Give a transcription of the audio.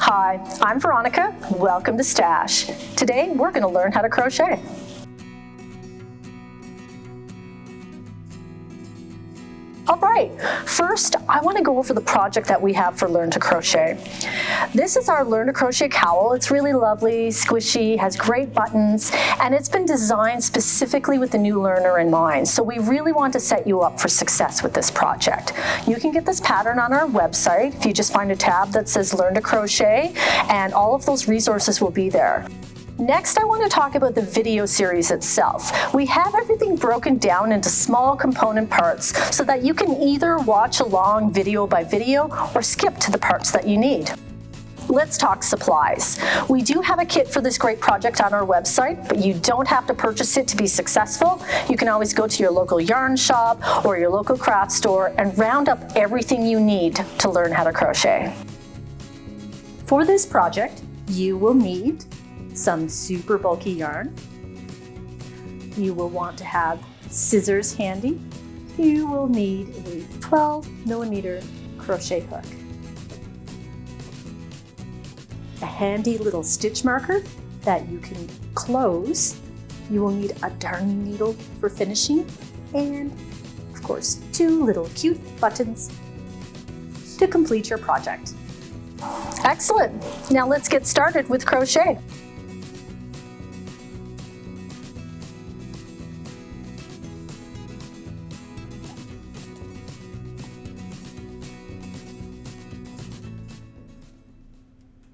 Hi, I'm Veronica. Welcome to Stash. Today we're going to learn how to crochet. All right, first I want to go over the project that we have for Learn to Crochet. This is our Learn to Crochet cowl. It's really lovely, squishy, has great buttons, and it's been designed specifically with the new learner in mind. So we really want to set you up for success with this project. You can get this pattern on our website if you just find a tab that says Learn to Crochet, and all of those resources will be there. Next, I want to talk about the video series itself. We have everything broken down into small component parts so that you can either watch along video by video or skip to the parts that you need. Let's talk supplies. We do have a kit for this great project on our website, but you don't have to purchase it to be successful. You can always go to your local yarn shop or your local craft store and round up everything you need to learn how to crochet. For this project, you will need some super bulky yarn. You will want to have scissors handy. You will need a 12mm crochet hook. A handy little stitch marker that you can close. You will need a darning needle for finishing, and of course 2 little cute buttons to complete your project. Excellent! Now let's get started with crochet.